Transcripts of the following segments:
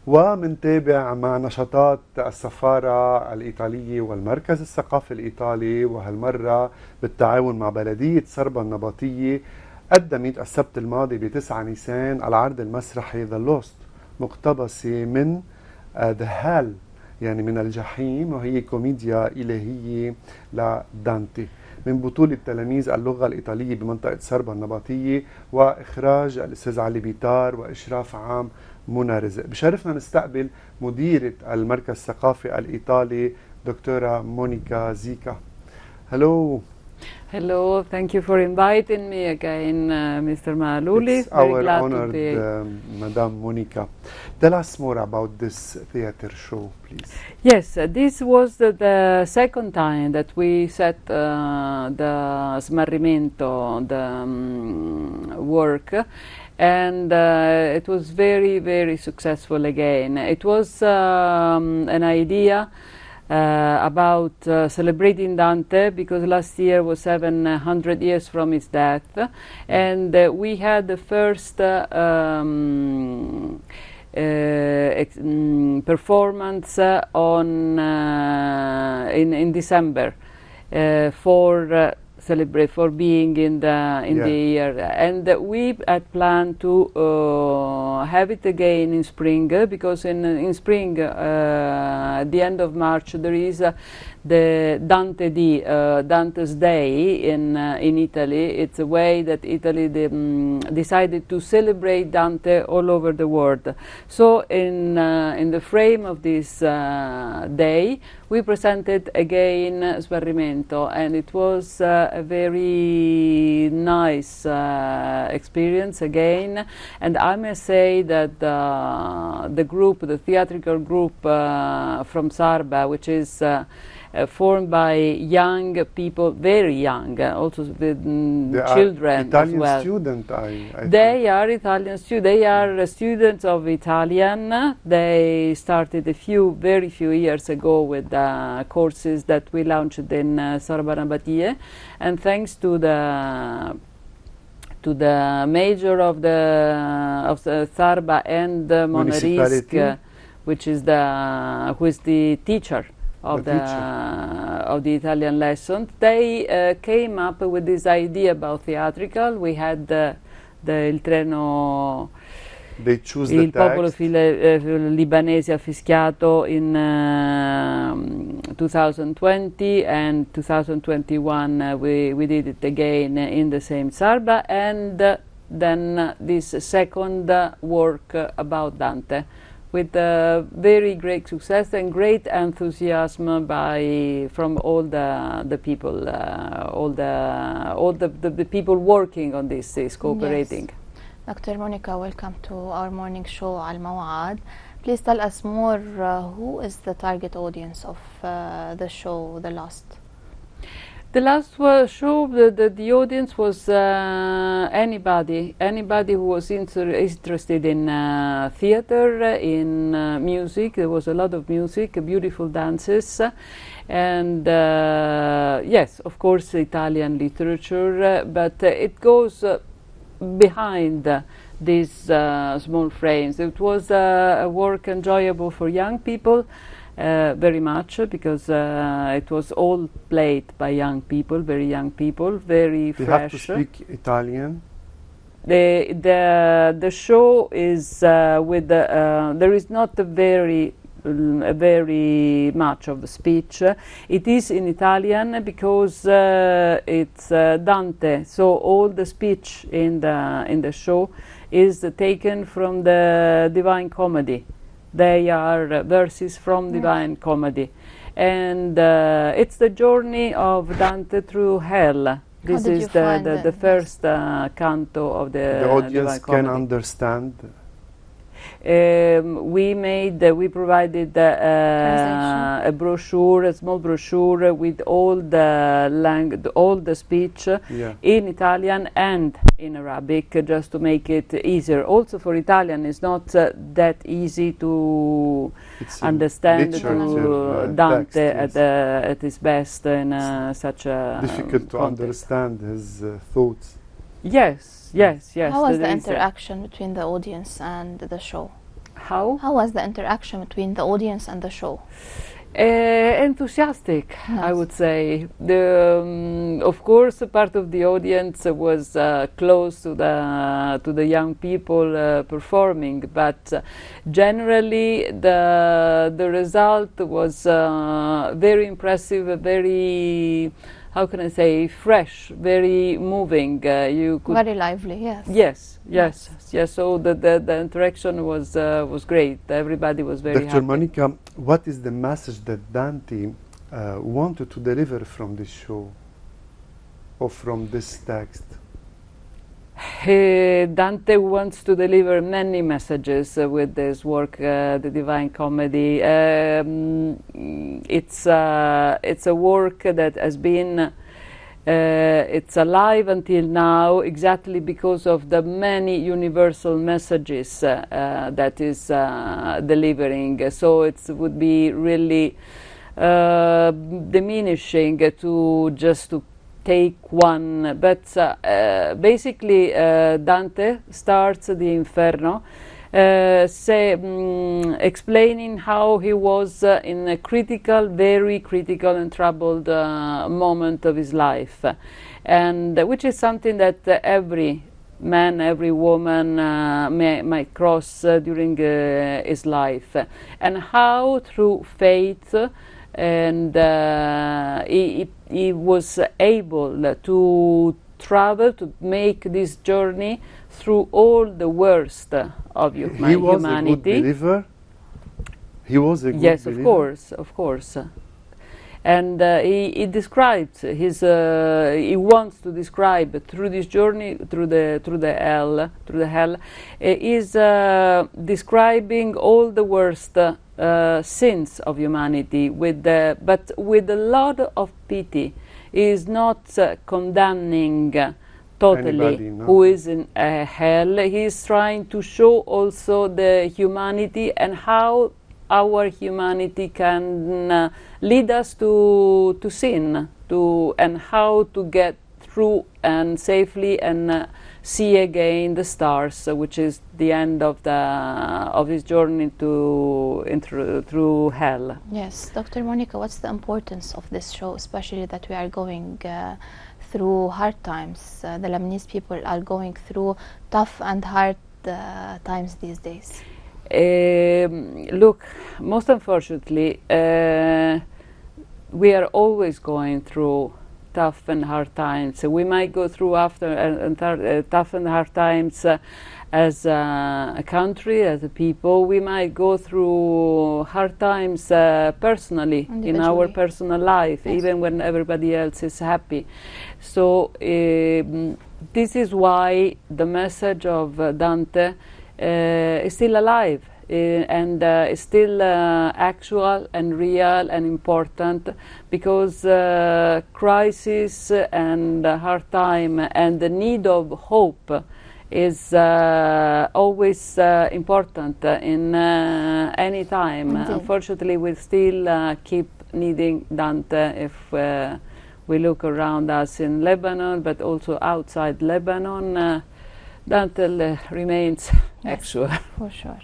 ومنتابع مع نشاطات السفارة الإيطالية والمركز الثقافي الإيطالي، وهالمرة بالتعاون مع بلدية صربا النبطية قدمت السبت الماضي ب9 نيسان العرض المسرحي The Lost، مقتبسة من The Hell، يعني من الجحيم، وهي كوميديا إلهية لدانتي من بطولة تلاميذ اللغة الإيطالية بمنطقة صربا النبطية، وإخراج الأستاذ علي بيطار وإشراف عام منى رزق. بشرفنا نستقبل مديرة المركز الثقافي الإيطالي دكتورة مونيكا زيكا. Hello. Hello, thank you for inviting me again, Mr. Maluli. It's our honor, Madame Monica. Tell us more about this theater show, please. Yes, this was the second time that we set the Smarrimento, the work, and it was very, very successful again. It was an idea about celebrating Dante, because last year was 700 years from his death, and we had the first performance on in December for celebrate for being in the year, and we had planned to have it again in spring, because in spring at the end of March there is the Dante's Day in Italy. It's a way that Italy decided to celebrate Dante all over the world. So in the frame of this day, we presented again Smarrimento, and it was a very nice experience again. And I must say that the group, the theatrical group from Sarba, which is formed by young people, very young, also with children Italian as well. Student, They are Italian students. They are students of Italian. They started very few years ago with courses that we launched in Sarbanabadie, and thanks to the major of the Sarba and Monarisk, which is who is the teacher of the Italian lesson, they came up with this idea about theatrical. We had il treno, il popolo libanese affischiato in 2020, and 2021 we did it again in the same Sarba, and then this second work about Dante, with very great success and great enthusiasm from all the people, all the people working on this is cooperating. Yes. Dr. Monica, welcome to our morning show عالموعد. Please tell us more. Who is the target audience of the show, The Lost? The last show, the audience was anybody who was interested in theater, in music. There was a lot of music, beautiful dances, and yes, of course, Italian literature, but it goes behind these small frames. It was a work enjoyable for young people. Very much, because it was all played by young people, very young people, very fresh. They have to speak Italian? The show is with there is not a very much of the speech. It is in Italian because it's Dante, so all the speech in the show is taken from the Divine Comedy. They are verses from Divine Comedy, and it's the journey of Dante through hell. This is the first canto of the audience Divine Comedy. Can understand. We provided a brochure, a small brochure with all the speech in Italian and in Arabic, just to make it easier. Also for Italian, it's not that easy to understand Dante at his best in such a difficult to understand his thoughts. Yes. How was the interaction between the audience and the show? How? How was the interaction between the audience and the show? Enthusiastic, I would say. Of course, a part of the audience was close to the young people performing, but generally the result was very impressive, very, how can I say, fresh, very moving. You could Very lively, yes. Yes. So the interaction was great. Everybody was very Dr. happy. Monica, what is the message that Dante wanted to deliver from this show or from this text? Dante wants to deliver many messages with this work, the Divine Comedy. It's a work that has been it's alive until now exactly because of the many universal messages that is delivering. So it would be really diminishing to just to take one, but basically Dante starts the Inferno explaining how he was in a critical, very critical and troubled moment of his life, and which is something that every man, every woman might cross during his life, and how through faith and he was able to travel, to make this journey through all the worst of humanity. He was a good believer? He was a good yes, believer? of course. And he describes his. He wants to describe through this journey through the hell. Is describing all the worst sins of humanity but with a lot of pity. He is not condemning totally anybody, no? who is in hell. He is trying to show also the humanity and how our humanity can lead us to sin, and how to get through and safely and see again the stars, which is the end of his journey through hell. Yes, Dr. Monica, what's the importance of this show, especially that we are going through hard times? The Lebanese people are going through tough and hard times these days. Look, most unfortunately, we are always going through tough and hard times. We might go through tough and hard times as a country, as a people. We might go through hard times personally, in our personal life, yes, even when everybody else is happy. So this is why the message of Dante is still alive and is still actual and real and important, because crisis and hard time and the need of hope is always important in any time. Indeed. Unfortunately, we still keep needing Dante if we look around us in Lebanon, but also outside Lebanon. Dante remains actual. For sure.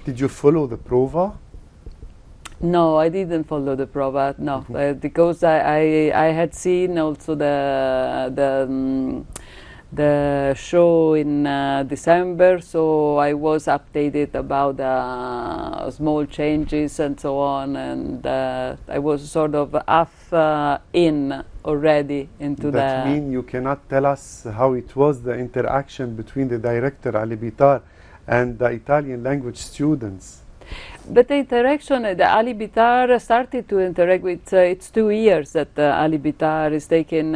Did you follow the prova? No, I didn't follow the prova. No, because I had seen also the show in December, so I was updated about the small changes and so on, and I was sort of half in already into that the... mean you cannot tell us how it was, the interaction between the director Ali Bitar and the Italian language students? But the interaction, the Ali Bitar started to interact with, it's 2 years that Ali Bitar is taking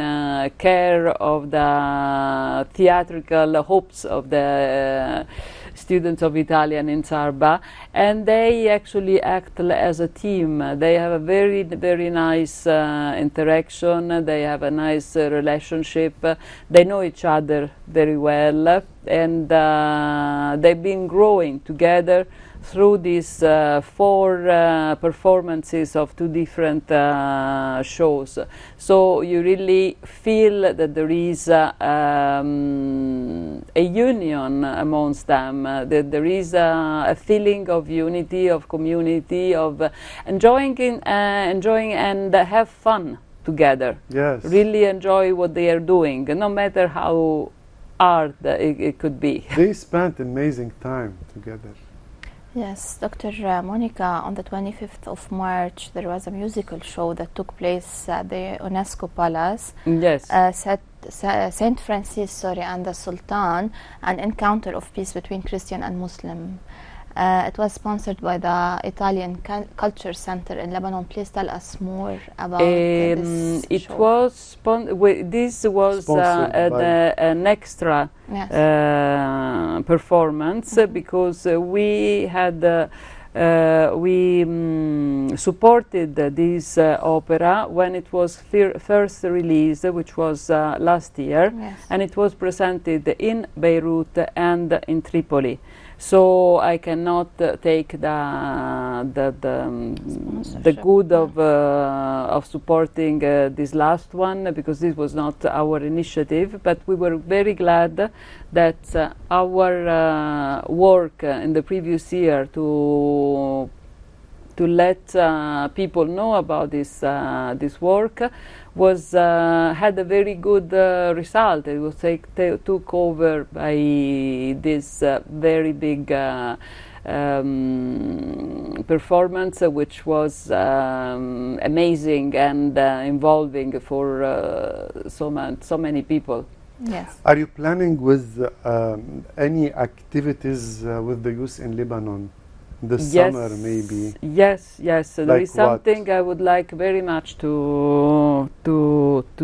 care of the theatrical hopes of the students of Italian in Sarba, and they actually act as a team. They have a very, very nice interaction, they have a nice relationship, they know each other very well, and they've been growing together through these 4 performances of 2 different shows. So you really feel that there is a union amongst them, that there is a feeling of unity, of community, of enjoying and have fun together. Yes. Really enjoy what they are doing, no matter how hard it could be. They spent amazing time together. Yes, Dr. Monica, on the 25th of March, there was a musical show that took place at the UNESCO Palace. Yes. Saint Francis, and the Sultan, an encounter of peace between Christian and Muslim. It was sponsored by the Italian Culture Center in Lebanon. Please tell us more about this it show. Was this was an extra Yes. Performance because we had supported this opera when it was first released, which was last year, Yes. and it was presented in Beirut and in Tripoli. So I cannot take the good of supporting this last one, because this was not our initiative, but we were very glad that our work in the previous year to let people know about this work was had a very good result. It was took over by this very big performance, which was amazing and involving for so many people. Yes. Are you planning with any activities with the youth in Lebanon this summer, maybe? Yes. There Like is something what? I would like very much to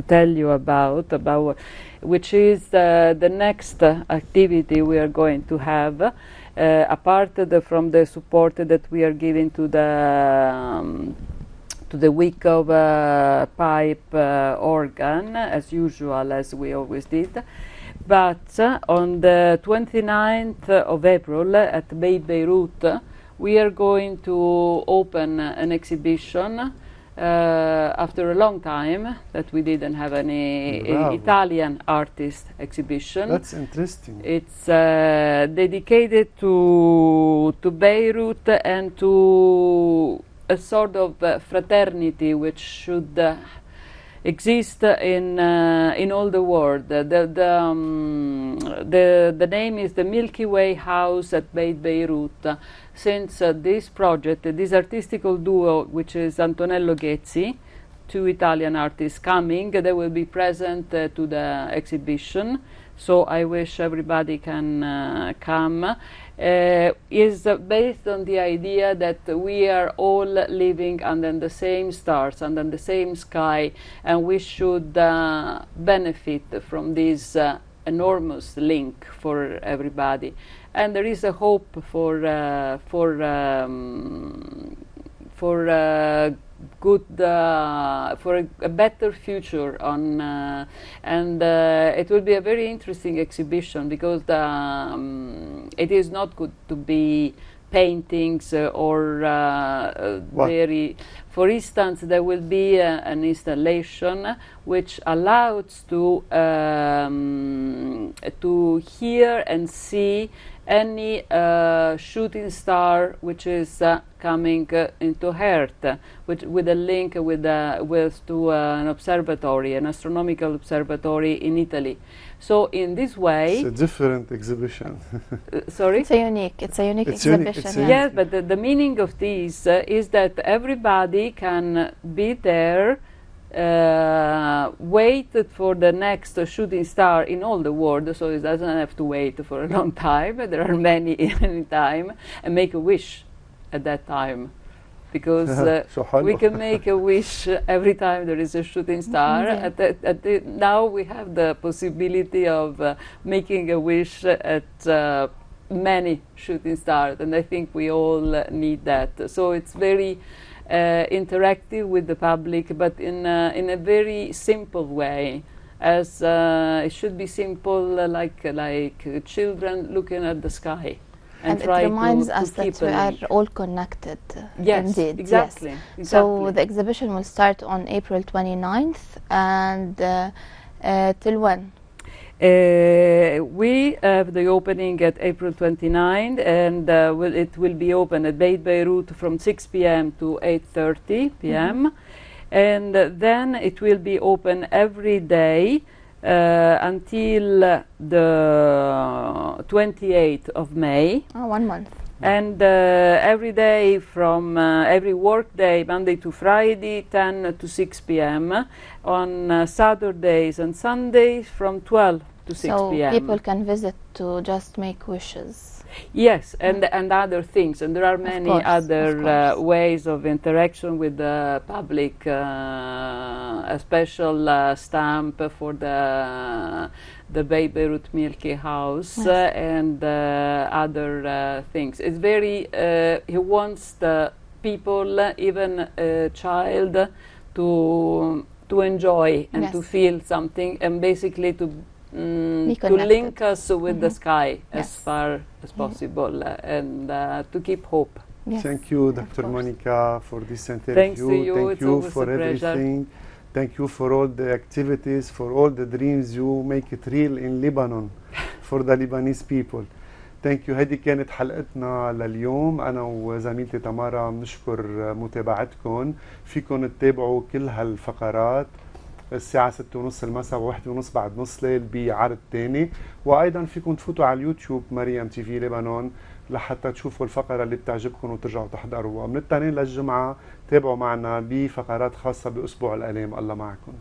tell you about which is the next activity we are going to have, apart from the support that we are giving to the week of pipe organ, as usual, as we always did. But on the 29th of April at Beirut, we are going to open an exhibition after a long time that we didn't have any Wow. Italian artist exhibition. That's interesting. It's dedicated to Beirut and to a sort of fraternity which should exist in all the world. The name is the Milky Way House at Beirut. Since this project, this artistical duo, which is Antonello Ghezzi, 2 Italian artists coming, they will be present to the exhibition. So I wish everybody can come. Is based on the idea that we are all living under the same stars, under the same sky, and we should benefit from this enormous link for everybody. And there is a hope for good for a better future on and it will be a very interesting exhibition, because it is not good to be paintings or very. For instance, there will be an installation which allows to hear and see any shooting star which is coming into Earth, with a link to an observatory, an astronomical observatory in Italy. So in this way, It's a different exhibition. sorry. It's a unique It's exhibition. unique, it's yeah. Yes, but the meaning of this is that everybody can be there, wait for the next shooting star in all the world, so it doesn't have to wait for a long time. There are many in any time, and make a wish at that time, because So حلو. we can make a wish every time there is a shooting star. Yeah. Now we have the possibility of making a wish at many shooting stars, and I think we all need that. So it's very interactive with the public, but in a very simple way, as it should be simple, like children looking at the sky. and it try reminds to us keep that we a are link. all connected. Yes, indeed. exactly. Yes. Exactly. So the exhibition will start on April 29th and till when? We have the opening at April 29th, and it will be open at Beit Beirut from 6 p.m. to 8:30 p.m. And then it will be open every day until the 28th of May. Oh, 1 month. And every day from every work day, Monday to Friday, 10 to 6 p.m. On Saturdays and Sundays from 12 to 6 So p.m. people can visit to just make wishes. Yes, and other things, and there are many course, other ways of interaction with the public. A special stamp for the Beit Beirut Milky House and other things. It's very. He wants the people, even a child, to enjoy and to feel something, and basically to link us with the sky as far as possible and to keep hope. Yes. Thank you, Dr. Monica, for this interview. Thanks to you. Thank It's you always for a pleasure. everything. Thank you for all the activities, for all the dreams you make it real in Lebanon for the Lebanese people. Thank you. هذه كانت حلقتنا لليوم. أنا وزميلتي تمارا بنشكر متابعتكم. فيكم تتابعوا كل هالفقرات الساعة 6:30 المساء و1:30 بعد نص ليل بعرض تاني، وأيضا فيكم تفوتوا على اليوتيوب مريم تي في لبنان لحتى تشوفوا الفقرة اللي بتعجبكم وترجعوا تحضروها. من الاثنين للجمعة تابعوا معنا بفقرات خاصة بأسبوع الآلام. الله معكم.